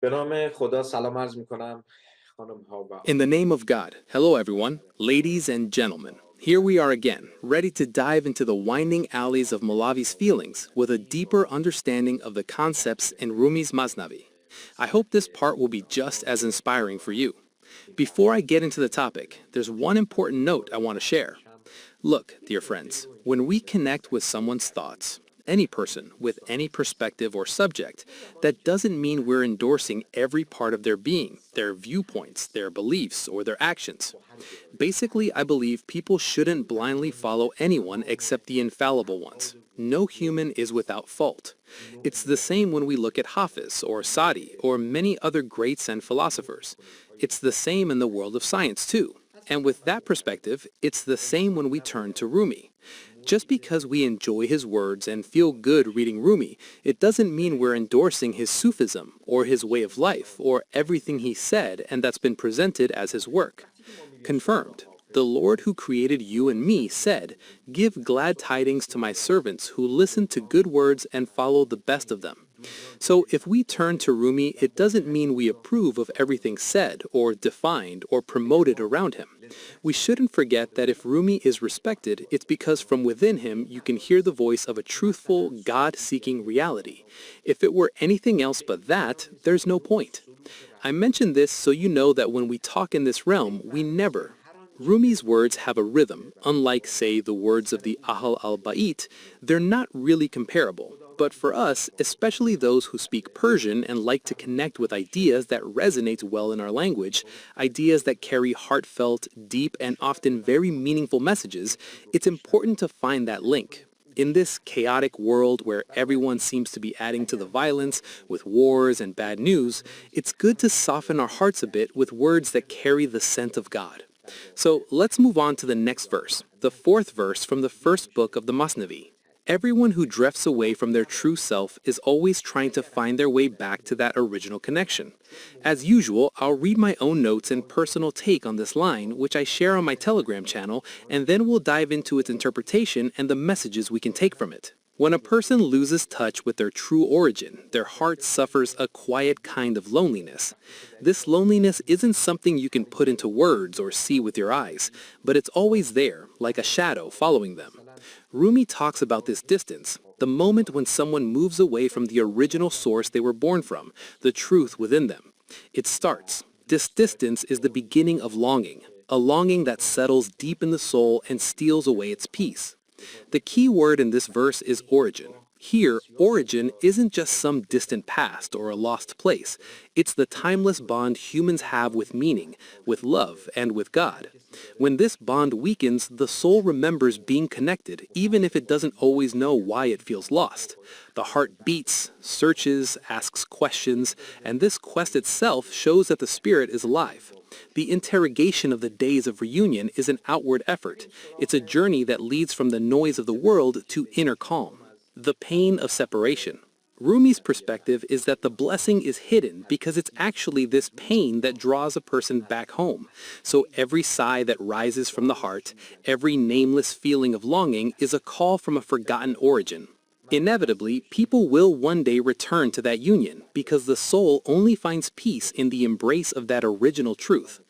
به نام خدا سلام عرض میکنم خانم ها و In the name of God, hello everyone, ladies and gentlemen. Here we are again, ready to dive into the winding alleys of Malavi's feelings with a deeper understanding of the concepts in Rumi's Masnavi. I hope this part will be just as inspiring for you. Before I get into the topic, there's one important note I want to share. Look, dear friends, when we connect with someone's thoughts, any person with any perspective or subject, that doesn't mean we're endorsing every part of their being, their viewpoints, their beliefs, or their actions. Basically, I believe people shouldn't blindly follow anyone except the infallible ones. No human is without fault. It's the same when we look at Hafiz or Sadi or many other greats and philosophers. It's the same in the world of science too. And with that perspective, it's the same when we turn to Rumi. Just because we enjoy his words and feel good reading Rumi, it doesn't mean we're endorsing his Sufism or his way of life or everything he said and that's been presented as his work. Confirmed. The Lord who created you and me said, "Give glad tidings to my servants who listen to good words and follow the best of them." So if we turn to Rumi, it doesn't mean we approve of everything said or defined or promoted around him. We shouldn't forget that if Rumi is respected, it's because from within him you can hear the voice of a truthful, God-seeking reality. If it were anything else but that, there's no point. I mention this so you know that when we talk in this realm, we never. Rumi's words have a rhythm. Unlike, say, the words of the Ahl al-Bait, they're not really comparable. But for us, especially those who speak Persian and like to connect with ideas that resonate well in our language, ideas that carry heartfelt, deep, and often very meaningful messages, it's important to find that link. In this chaotic world where everyone seems to be adding to the violence with wars and bad news, it's good to soften our hearts a bit with words that carry the scent of God. So let's move on to the next verse, the fourth verse from the first book of the Masnavi. Everyone who drifts away from their true self is always trying to find their way back to that original connection. As usual, I'll read my own notes and personal take on this line, which I share on my Telegram channel, and then we'll dive into its interpretation and the messages we can take from it. When a person loses touch with their true origin, their heart suffers a quiet kind of loneliness. This loneliness isn't something you can put into words or see with your eyes, but it's always there, like a shadow following them. Rumi talks about this distance, the moment when someone moves away from the original source they were born from, the truth within them. It starts. This distance is the beginning of longing, a longing that settles deep in the soul and steals away its peace. The key word in this verse is origin. Here, origin isn't just some distant past or a lost place. It's the timeless bond humans have with meaning, with love, and with God. When this bond weakens, the soul remembers being connected, even if it doesn't always know why it feels lost. The heart beats, searches, asks questions, and this quest itself shows that the spirit is alive. The interrogation of the days of reunion is an outward effort. It's a journey that leads from the noise of the world to inner calm. The pain of separation. Rumi's perspective is that the blessing is hidden because it's actually this pain that draws a person back home. So every sigh that rises from the heart, every nameless feeling of longing is a call from a forgotten origin. Inevitably, people will one day return to that union because the soul only finds peace in the embrace of that original truth.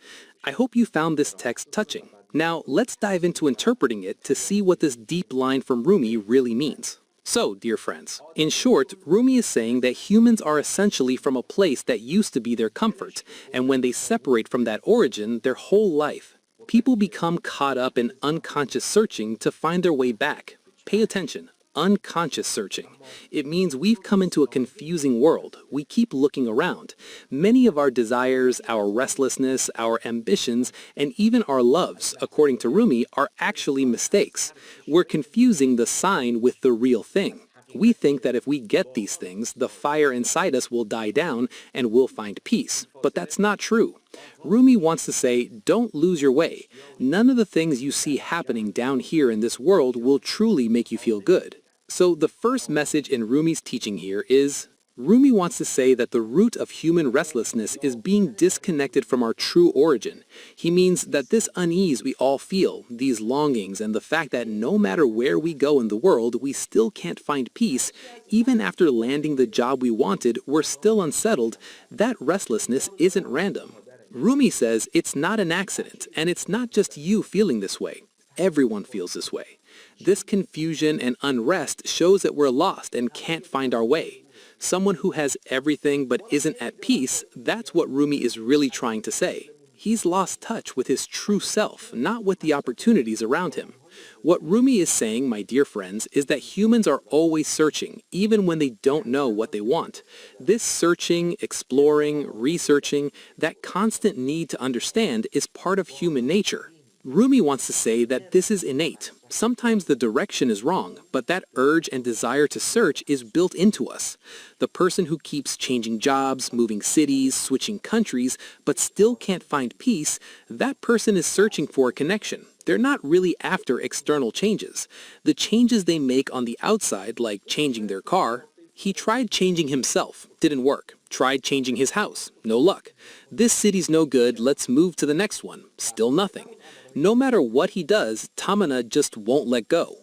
I hope you found this text touching. Now, let's dive into interpreting it to see what this deep line from Rumi really means. So, dear friends, in short, Rumi is saying that humans are essentially from a place that used to be their comfort, and when they separate from that origin, their whole life, people become caught up in unconscious searching to find their way back. Pay attention. Unconscious searching. It means we've come into a confusing world. We keep looking around. Many of our desires, our restlessness, our ambitions, and even our loves, according to Rumi, are actually mistakes. We're confusing the sign with the real thing. We think that if we get these things, the fire inside us will die down and we'll find peace. But that's not true. Rumi wants to say, don't lose your way. None of the things you see happening down here in this world will truly make you feel good. So the first message in Rumi's teaching here is, Rumi wants to say that the root of human restlessness is being disconnected from our true origin. He means that this unease we all feel, these longings, and the fact that no matter where we go in the world, we still can't find peace, even after landing the job we wanted, we're still unsettled, that restlessness isn't random. Rumi says it's not an accident, and it's not just you feeling this way. Everyone feels this way. This confusion and unrest shows that we're lost and can't find our way. Someone who has everything but isn't at peace, that's what Rumi is really trying to say. He's lost touch with his true self, not with the opportunities around him. What Rumi is saying, my dear friends, is that humans are always searching, even when they don't know what they want. This searching, exploring, researching, that constant need to understand is part of human nature. Rumi wants to say that this is innate. Sometimes the direction is wrong, but that urge and desire to search is built into us. The person who keeps changing jobs, moving cities, switching countries, but still can't find peace, that person is searching for a connection. They're not really after external changes. The changes they make on the outside, like changing their car, he tried changing himself, didn't work. Tried changing his house, no luck. This city's no good, let's move to the next one, still nothing. No matter what he does, Tamana just won't let go.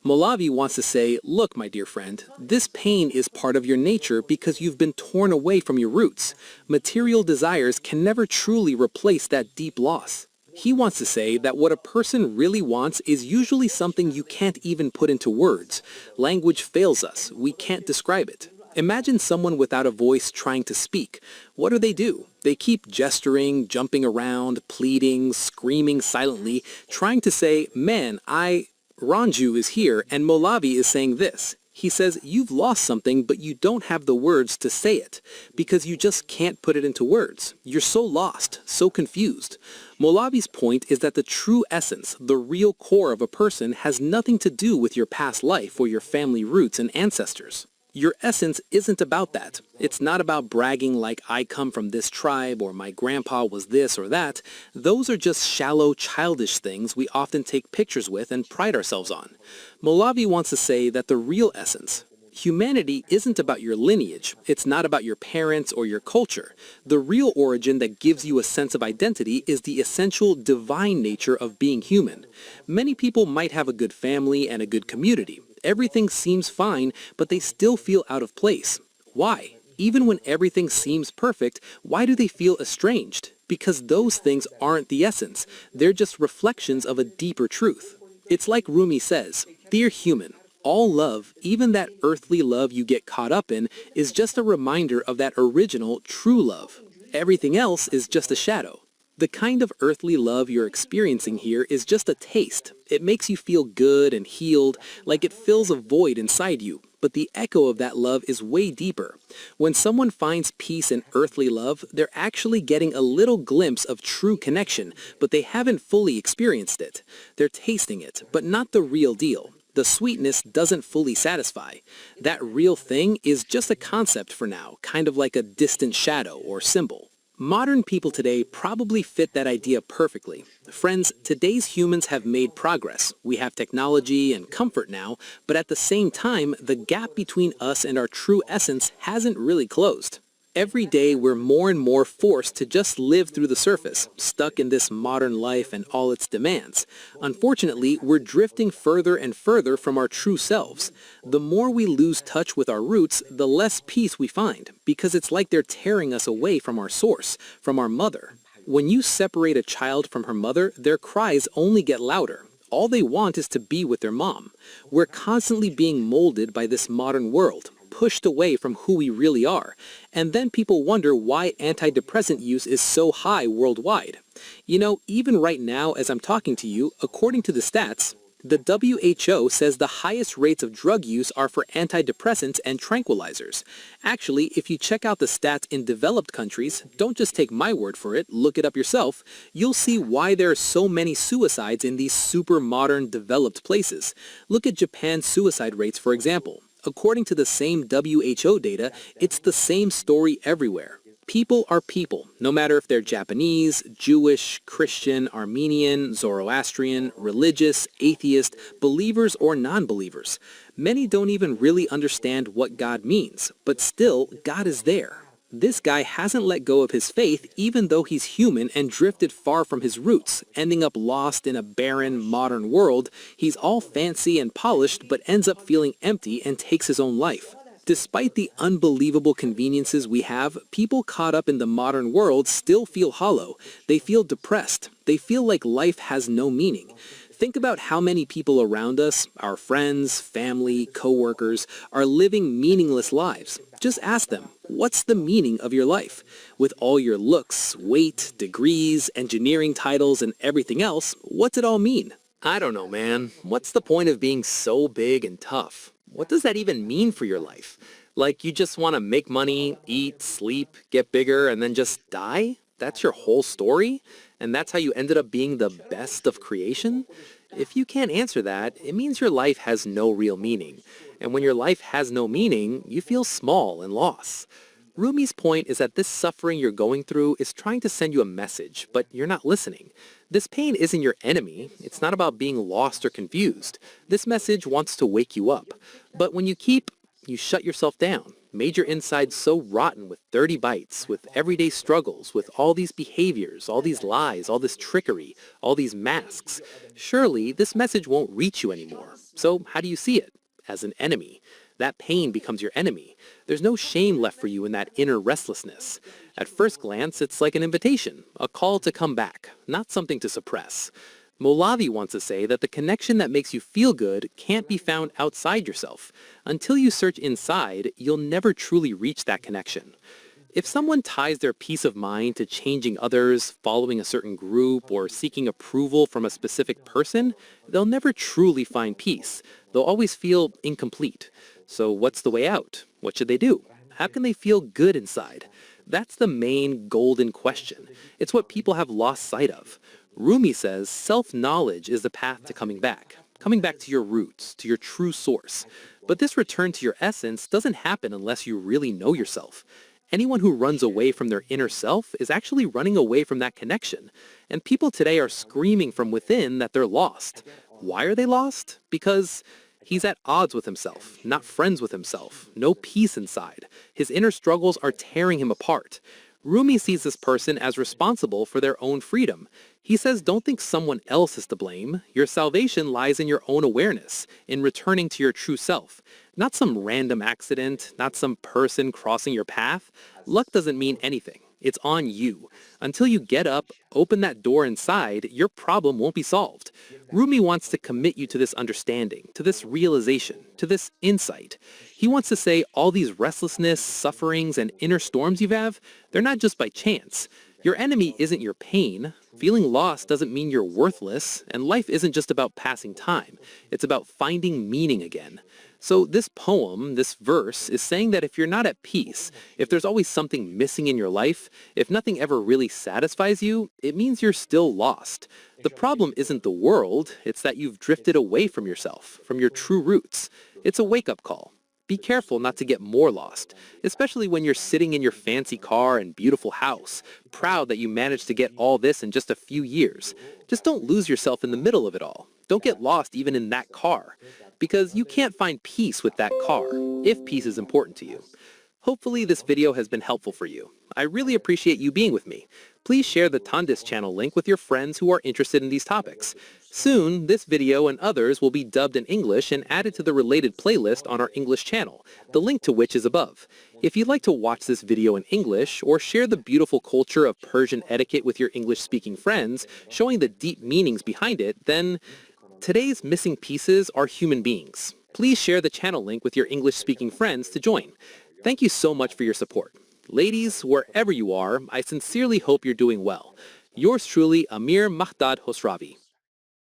Molavi wants to say, look, my dear friend, this pain is part of your nature because you've been torn away from your roots. Material desires can never truly replace that deep loss. He wants to say that what a person really wants is usually something you can't even put into words. Language fails us, we can't describe it. Imagine someone without a voice trying to speak. What do? They keep gesturing, jumping around, pleading, screaming silently, trying to say, man, Ranju is here, and Molavi is saying this. He says, you've lost something, but you don't have the words to say it, because you just can't put it into words. You're so lost, so confused. Molavi's point is that the true essence, the real core of a person, has nothing to do with your past life or your family roots and ancestors. Your essence isn't about that. It's not about bragging like I come from this tribe or my grandpa was this or that. Those are just shallow, childish things we often take pictures with and pride ourselves on. Molavi wants to say that the real essence, humanity, isn't about your lineage. It's not about your parents or your culture. The real origin that gives you a sense of identity is the essential divine nature of being human. Many people might have a good family and a good community. Everything seems fine, but they still feel out of place. Why? Even when everything seems perfect, why do they feel estranged? Because those things aren't the essence. They're just reflections of a deeper truth. It's like Rumi says, dear human, all love, even that earthly love you get caught up in, is just a reminder of that original, true love. Everything else is just a shadow. The kind of earthly love you're experiencing here is just a taste. It makes you feel good and healed, like it fills a void inside you. But the echo of that love is way deeper. When someone finds peace in earthly love, they're actually getting a little glimpse of true connection, but they haven't fully experienced it. They're tasting it, but not the real deal. The sweetness doesn't fully satisfy. That real thing is just a concept for now, kind of like a distant shadow or symbol. Modern people today probably fit that idea perfectly. Friends, today's humans have made progress. We have technology and comfort now, but at the same time, the gap between us and our true essence hasn't really closed. Every day, we're more and more forced to just live through the surface, stuck in this modern life and all its demands. Unfortunately, we're drifting further and further from our true selves. The more we lose touch with our roots, the less peace we find, because it's like they're tearing us away from our source, from our mother. When you separate a child from her mother, their cries only get louder. All they want is to be with their mom. We're constantly being molded by this modern world, pushed away from who we really are. And then people wonder why antidepressant use is so high worldwide. You know, even right now as I'm talking to you, according to the stats, the WHO says the highest rates of drug use are for antidepressants and tranquilizers. Actually, if you check out the stats in developed countries, don't just take my word for it, look it up yourself, you'll see why there are so many suicides in these super modern developed places. Look at Japan's suicide rates, for example. According to the same WHO data, it's the same story everywhere. People are people, no matter if they're Japanese, Jewish, Christian, Armenian, Zoroastrian, religious, atheist, believers, or non-believers. Many don't even really understand what God means, but still, God is there. This guy hasn't let go of his faith even though he's human and drifted far from his roots, ending up lost in a barren, modern world. He's all fancy and polished but ends up feeling empty and takes his own life. Despite the unbelievable conveniences we have, people caught up in the modern world still feel hollow. They feel depressed. They feel like life has no meaning. Think about how many people around us, our friends, family, co-workers, are living meaningless lives. Just ask them, what's the meaning of your life? With all your looks, weight, degrees, engineering titles, and everything else, what's it all mean? I don't know, man. What's the point of being so big and tough? What does that even mean for your life? Like you just want to make money, eat, sleep, get bigger, and then just die? That's your whole story? And that's how you ended up being the best of creation? If you can't answer that, it means your life has no real meaning. And when your life has no meaning, you feel small and lost. Rumi's point is that this suffering you're going through is trying to send you a message, but you're not listening. This pain isn't your enemy. It's not about being lost or confused. This message wants to wake you up. But when you shut yourself down, made your insides so rotten with dirty bites, with everyday struggles, with all these behaviors, all these lies, all this trickery, all these masks. Surely this message won't reach you anymore. So how do you see it? As an enemy. That pain becomes your enemy. There's no shame left for you in that inner restlessness. At first glance, it's like an invitation, a call to come back, not something to suppress. Molavi wants to say that the connection that makes you feel good can't be found outside yourself. Until you search inside, you'll never truly reach that connection. If someone ties their peace of mind to changing others, following a certain group, or seeking approval from a specific person, they'll never truly find peace. They'll always feel incomplete. So what's the way out? What should they do? How can they feel good inside? That's the main golden question. It's what people have lost sight of. Rumi says self-knowledge is the path to coming back to your roots, to your true source. But this return to your essence doesn't happen unless you really know yourself. Anyone who runs away from their inner self is actually running away from that connection. And people today are screaming from within that they're lost. Why are they lost? Because he's at odds with himself, not friends with himself, no peace inside. His inner struggles are tearing him apart. Rumi sees this person as responsible for their own freedom. He says don't think someone else is to blame. Your salvation lies in your own awareness, in returning to your true self. Not some random accident, not some person crossing your path. Luck doesn't mean anything. It's on you. Until you get up, open that door inside, your problem won't be solved. Rumi wants to commit you to this understanding, to this realization, to this insight. He wants to say all these restlessness, sufferings, and inner storms you have, they're not just by chance. Your enemy isn't your pain. Feeling lost doesn't mean you're worthless, and life isn't just about passing time. It's about finding meaning again. So this poem, this verse, is saying that if you're not at peace, if there's always something missing in your life, if nothing ever really satisfies you, it means you're still lost. The problem isn't the world, it's that you've drifted away from yourself, from your true roots. It's a wake-up call. Be careful not to get more lost, especially when you're sitting in your fancy car and beautiful house, proud that you managed to get all this in just a few years. Just don't lose yourself in the middle of it all. Don't get lost even in that car, because you can't find peace with that car, if peace is important to you. Hopefully this video has been helpful for you. I really appreciate you being with me. Please share the Tandis channel link with your friends who are interested in these topics. Soon, this video and others will be dubbed in English and added to the related playlist on our English channel, the link to which is above. If you'd like to watch this video in English or share the beautiful culture of Persian etiquette with your English-speaking friends, showing the deep meanings behind it, then today's missing pieces are human beings. Please share the channel link with your English-speaking friends to join. Thank you so much for your support. Ladies, wherever you are, I sincerely hope you're doing well. Yours truly, Amirmehrdad Khosravi.